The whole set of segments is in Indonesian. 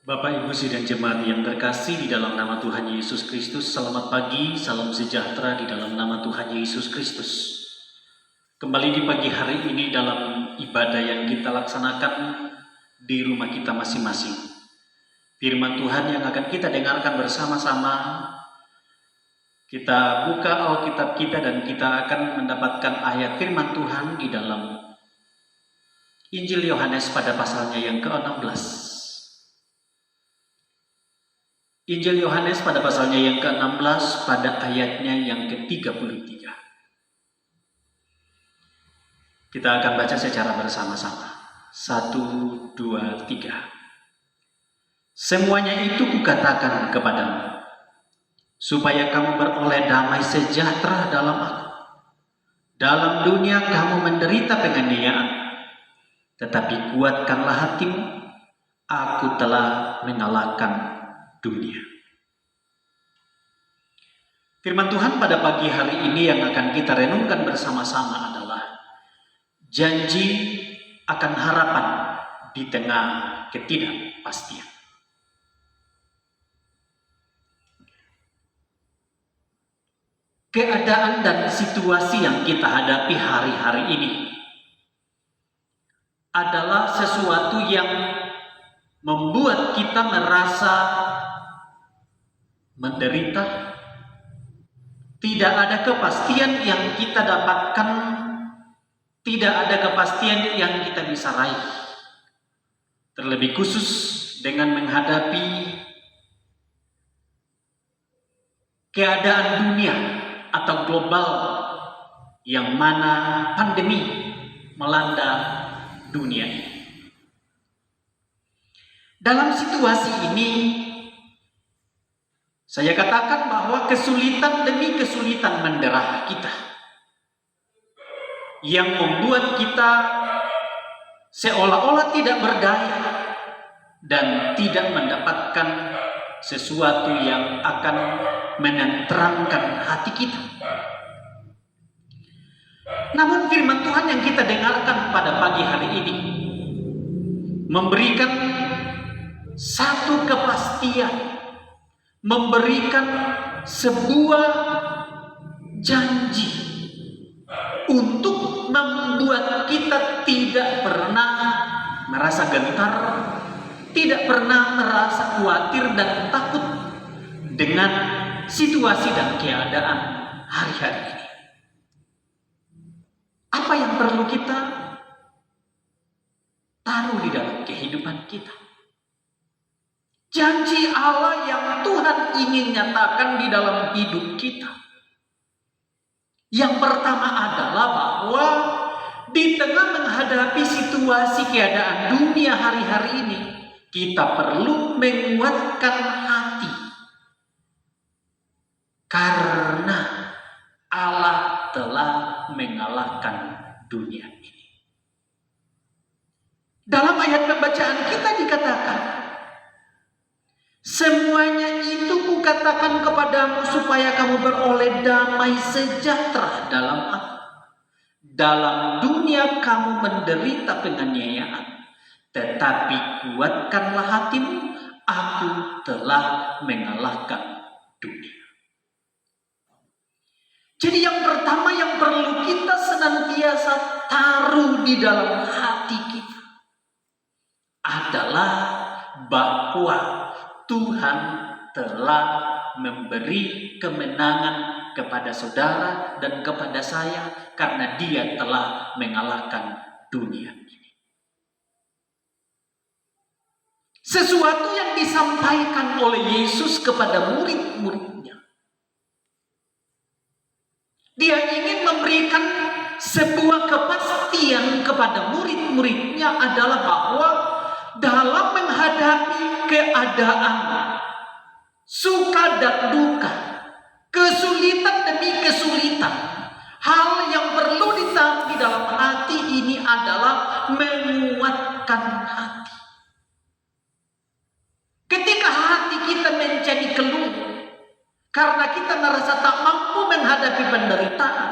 Bapak, Ibu, Sidang Jemaat yang terkasih di dalam nama Tuhan Yesus Kristus, selamat pagi, salam sejahtera di dalam nama Tuhan Yesus Kristus. Kembali di pagi hari ini dalam ibadah yang kita laksanakan di rumah kita masing-masing. Firman Tuhan yang akan kita dengarkan bersama-sama, kita buka Alkitab kita dan kita akan mendapatkan ayat firman Tuhan di dalam Injil Yohanes pada pasalnya yang ke-16. Injil Yohanes pada pasalnya yang ke-16 pada ayatnya yang ke-33. Kita akan baca secara bersama-sama. 1, 2, 3. Semuanya itu kukatakan kepadamu, supaya kamu beroleh damai sejahtera dalam aku. Dalam dunia kamu menderita penganiayaan, tetapi kuatkanlah hatimu, aku telah mengalahkan dunia. Firman Tuhan pada pagi hari ini yang akan kita renungkan bersama-sama adalah janji akan harapan di tengah ketidakpastian. Keadaan dan situasi yang kita hadapi hari-hari ini adalah sesuatu yang membuat kita merasa menderita. Tidak ada kepastian yang kita dapatkan, tidak ada kepastian yang kita bisa raih. Terlebih khusus dengan menghadapi keadaan dunia atau global yang mana pandemi melanda dunia ini. Dalam situasi ini, saya katakan bahwa kesulitan demi kesulitan mendera kita, yang membuat kita seolah-olah tidak berdaya dan tidak mendapatkan sesuatu yang akan menenteramkan hati kita. Namun firman Tuhan yang kita dengarkan pada pagi hari ini memberikan satu kepastian, memberikan sebuah janji untuk membuat kita tidak pernah merasa gentar, tidak pernah merasa khawatir dan takut dengan situasi dan keadaan hari-hari ini. Apa yang perlu kita taruh di dalam kehidupan kita? Janji Allah yang Tuhan ingin nyatakan di dalam hidup kita. Yang pertama adalah bahwa di tengah menghadapi situasi keadaan dunia hari-hari ini, kita perlu menguatkan hati. Karena Allah telah mengalahkan dunia ini. Dalam ayat pembacaan kita dikatakan, semuanya itu kukatakan kepadamu supaya kamu beroleh damai sejahtera dalam aku. Dalam dunia kamu menderita penganiayaan, tetapi kuatkanlah hatimu, aku telah mengalahkan dunia. Jadi yang pertama yang perlu kita senantiasa taruh di dalam hati kita adalah bahwa Tuhan telah memberi kemenangan kepada saudara dan kepada saya karena Dia telah mengalahkan dunia ini. Sesuatu yang disampaikan oleh Yesus kepada murid-muridnya. Dia ingin memberikan sebuah kepastian kepada murid-muridnya adalah bahwa dalam menghadapi keadaan suka dan duka, kesulitan demi kesulitan, hal yang perlu ditaruh di dalam hati ini adalah menguatkan hati. Ketika hati kita menjadi keluh karena kita merasa tak mampu menghadapi penderitaan,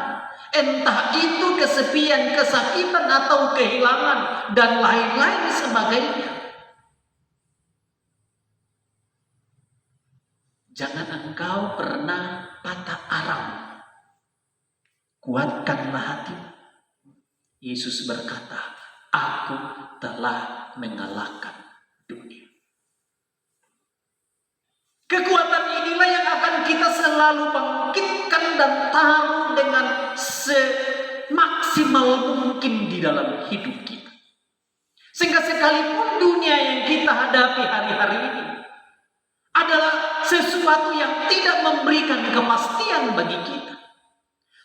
entah itu kesepian, kesakitan, atau kehilangan dan lain-lain sebagainya, jangan engkau pernah patah arang. Kuatkanlah hatimu. Yesus berkata, aku telah mengalahkan dunia. Kekuatan inilah yang akan kita selalu bangkitkan dan taruh dengan semaksimal mungkin di dalam hidup kita. Sehingga sekalipun dunia yang kita hadapi hari-hari ini adalah sesuatu yang tidak memberikan kepastian bagi kita.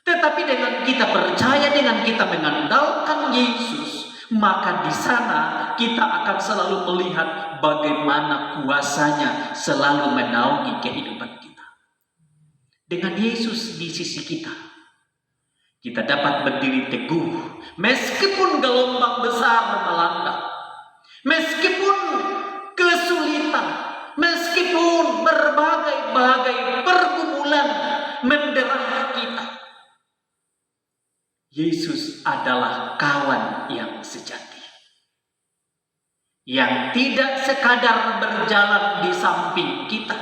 Tetapi dengan kita percaya, dengan kita mengandalkan Yesus, maka di sana kita akan selalu melihat bagaimana kuasanya selalu menaungi kehidupan kita. Dengan Yesus di sisi kita, kita dapat berdiri teguh meskipun gelombang besar melanda, meskipun kesulitan, meskipun berbagai-bagai pergumulan mendera kita. Yesus adalah kawan yang sejati, yang tidak sekadar berjalan di samping kita,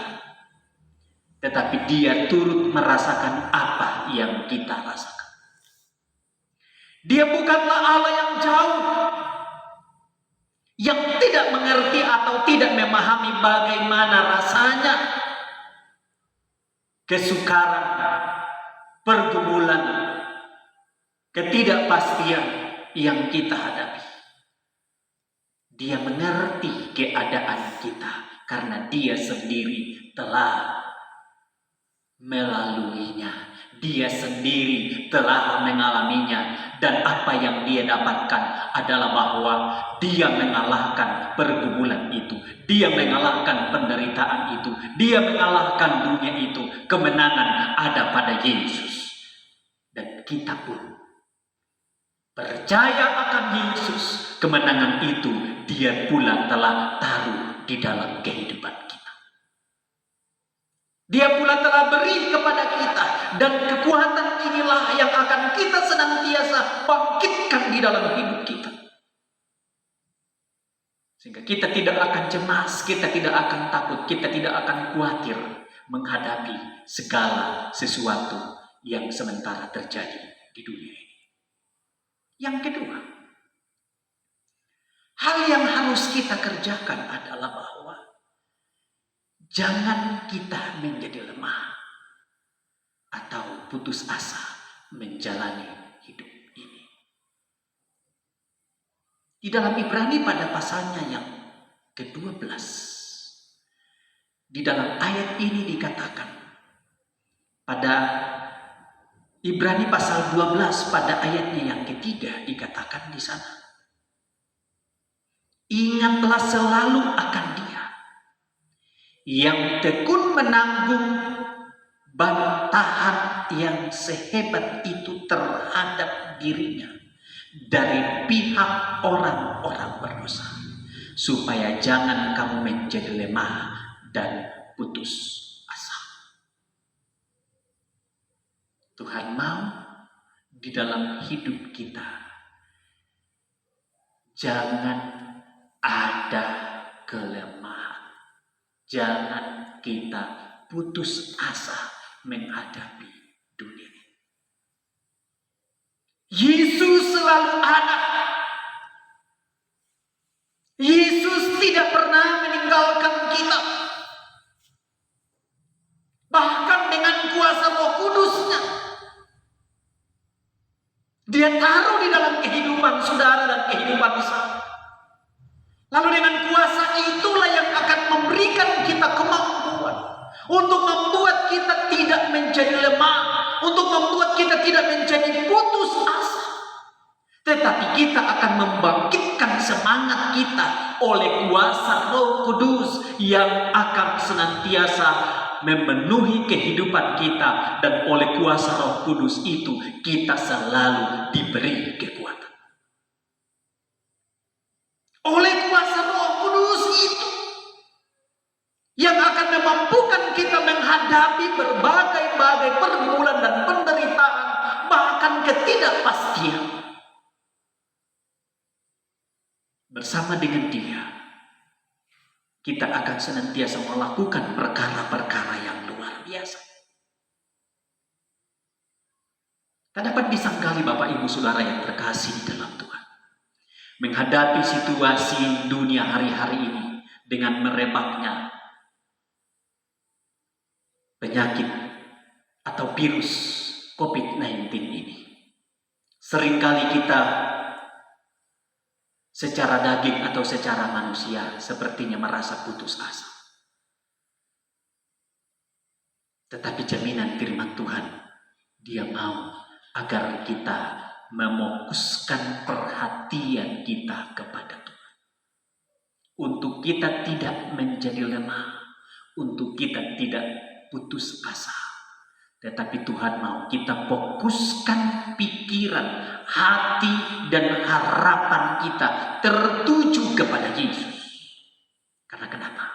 tetapi dia turut merasakan apa yang kita rasakan. Dia bukanlah Allah yang jauh, yang tidak mengerti atau tidak memahami bagaimana rasanya kesukaran, pergumulan, ketidakpastian yang kita hadapi. Dia mengerti keadaan kita karena dia sendiri telah melaluinya. Dia sendiri telah mengalaminya. Dan apa yang dia dapatkan adalah bahwa dia mengalahkan pergumulan itu. Dia mengalahkan penderitaan itu. Dia mengalahkan dunia itu. Kemenangan ada pada Yesus. Dan kita pun percaya akan Yesus, kemenangan itu dia pula telah taruh di dalam kehidupan kita. Dia pula telah beri kepada kita, dan kekuatan inilah yang akan kita senantiasa bangkitkan di dalam hidup kita. Sehingga kita tidak akan cemas, kita tidak akan takut, kita tidak akan khawatir menghadapi segala sesuatu yang sementara terjadi di dunia ini. Yang kedua, hal yang harus kita kerjakan adalah bahwa jangan kita menjadi lemah atau putus asa menjalani hidup ini. Di dalam Ibrani pada pasalnya yang ke-12, di dalam ayat ini dikatakan, pada Ibrani pasal 12 pada ayatnya yang ketiga dikatakan di sana, ingatlah selalu akan Dia yang tekun menanggung bantahan yang sehebat itu terhadap dirinya dari pihak orang-orang berdosa, supaya jangan kamu menjadi lemah dan putus. Tuhan mau di dalam hidup kita jangan ada kelemahan. Jangan kita putus asa menghadapi dunia ini. Yesus selalu ada. Yesus tidak pernah meninggalkan kita. Bahkan dengan kuasa Roh Kudus-Nya, Dia taruh di dalam kehidupan saudara dan kehidupan saya. Lalu dengan kuasa itulah yang akan memberikan kita kemampuan untuk membuat kita tidak menjadi lemah, untuk membuat kita tidak menjadi putus asa. Tetapi kita akan membangkitkan semangat kita oleh kuasa Roh Kudus yang akan senantiasa memenuhi kehidupan kita, dan oleh kuasa Roh Kudus itu kita selalu diberi kekuatan. Oleh kuasa Roh Kudus itu yang akan memampukan kita menghadapi berbagai-bagai pergumulan dan penderitaan, bahkan ketidakpastian. Bersama dengan Dia, kita akan senantiasa melakukan perkara-perkara yang Tak dapat disangkali Bapak Ibu Saudara yang terkasih di dalam Tuhan. Menghadapi situasi dunia hari-hari ini dengan merebaknya penyakit atau virus COVID-19 ini. Seringkali kita secara daging atau secara manusia sepertinya merasa putus asa. Tetapi jaminan firman Tuhan, Dia mau agar kita memokuskan perhatian kita kepada Tuhan. Untuk kita tidak menjadi lemah, untuk kita tidak putus asa. Tetapi Tuhan mau kita fokuskan pikiran, hati, dan harapan kita tertuju kepada Yesus. Karena kenapa?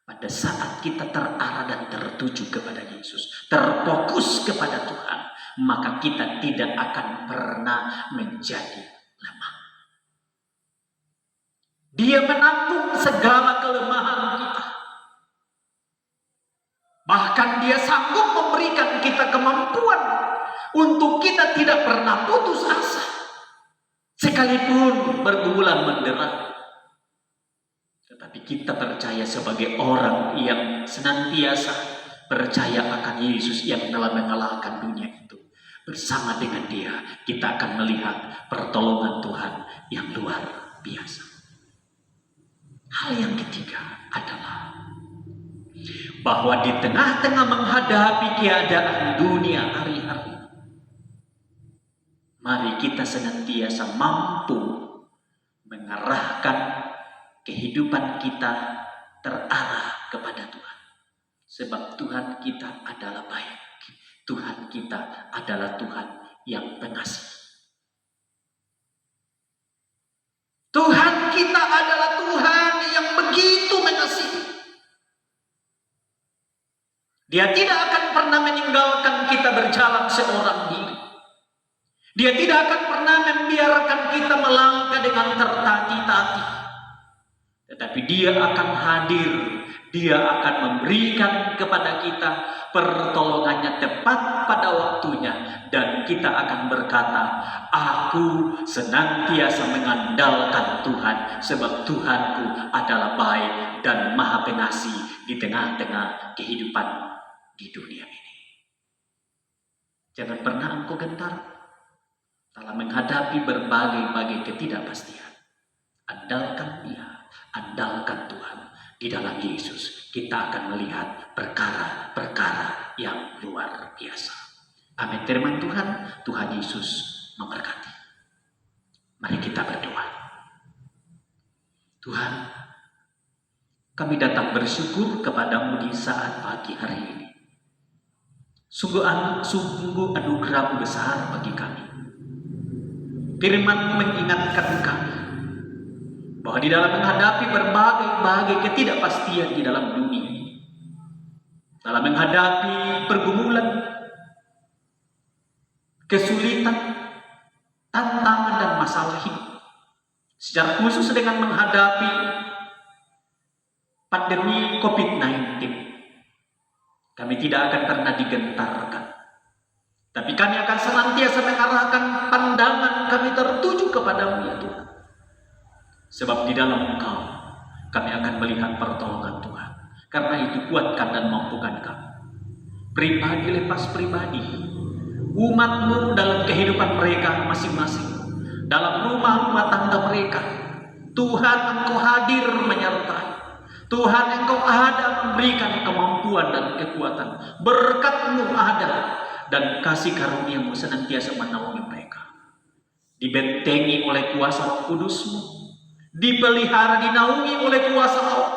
Pada saat kita terarah dan tertuju kepada Yesus, terfokus kepada Tuhan, maka kita tidak akan pernah menjadi lemah. Dia menanggung segala kelemahan kita. Bahkan Dia sanggup memberikan kita kemampuan untuk kita tidak pernah putus asa. Sekalipun bergumulan mendera. Tetapi kita percaya sebagai orang yang senantiasa percaya akan Yesus yang telah mengalahkan dunia itu. Bersama dengan Dia, kita akan melihat pertolongan Tuhan yang luar biasa. Hal yang ketiga adalah bahwa di tengah-tengah menghadapi keadaan dunia hari-hari, mari kita senantiasa mampu mengarahkan kehidupan kita terarah kepada Tuhan. Sebab Tuhan kita adalah baik. Tuhan kita adalah Tuhan yang pengasih. Tuhan kita adalah Tuhan yang begitu mengasihi. Dia tidak akan pernah meninggalkan kita berjalan seorang diri. Dia tidak akan pernah membiarkan kita melangkah dengan tertati-tati. Tetapi Dia akan hadir. Dia akan memberikan kepada kita pertolongannya tepat pada waktunya. Dan kita akan berkata, aku senantiasa mengandalkan Tuhan. Sebab Tuhanku adalah baik dan maha pengasih di tengah-tengah kehidupan di dunia ini. Jangan pernah engkau gentar dalam menghadapi berbagai ketidakpastian. Andalkan Dia, andalkan Tuhan. Di dalam Yesus kita akan melihat perkara-perkara yang luar biasa. Amin. Firman Tuhan, Tuhan Yesus memberkati. Mari kita berdoa. Tuhan, kami datang bersyukur kepadamu di saat pagi hari ini. Sungguh anugerah besar bagi kami. Firman mengingatkan kami bahwa di dalam menghadapi berbagai ketidakpastian di dalam dunia ini, dalam menghadapi pergumulan, kesulitan, tantangan dan masalah hidup, secara khusus dengan menghadapi pandemi COVID-19, kami tidak akan pernah digentarkan. Tapi kami akan senantiasa mengarahkan pandangan kami tertuju kepadamu ya Tuhan. Sebab di dalam Engkau kami akan melihat pertolongan Tuhan. Karena itu kuatkan dan mampukan kami. Pribadi lepas pribadi. Umat-Mu dalam kehidupan mereka masing-masing. Dalam rumah tangga mereka. Tuhan Engkau hadir menyertai. Tuhan Engkau ada memberikan kemampuan dan kekuatan. Berkat-Mu ada. Dan kasih karunia-Mu senantiasa menaungi mereka. Dibentengi oleh kuasa Roh Kudus-Mu. Dipelihara, dinaungi oleh kuasa Allah.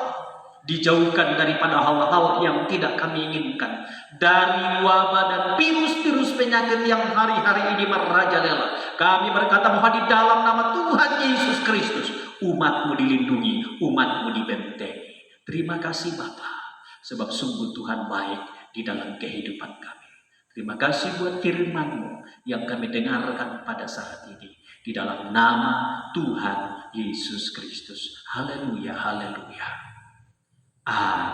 Dijauhkan daripada hal-hal yang tidak kami inginkan. Dari wabah dan virus-virus penyakit yang hari-hari ini merajalela. Kami berkata bahwa di dalam nama Tuhan Yesus Kristus, umat-Mu dilindungi, umat-Mu dibentengi. Terima kasih Bapa, sebab sungguh Tuhan baik di dalam kehidupan kami. Terima kasih buat firman-Mu yang kami dengarkan pada saat ini. Di dalam nama Tuhan Yesus Kristus. Haleluya, haleluya. Amin.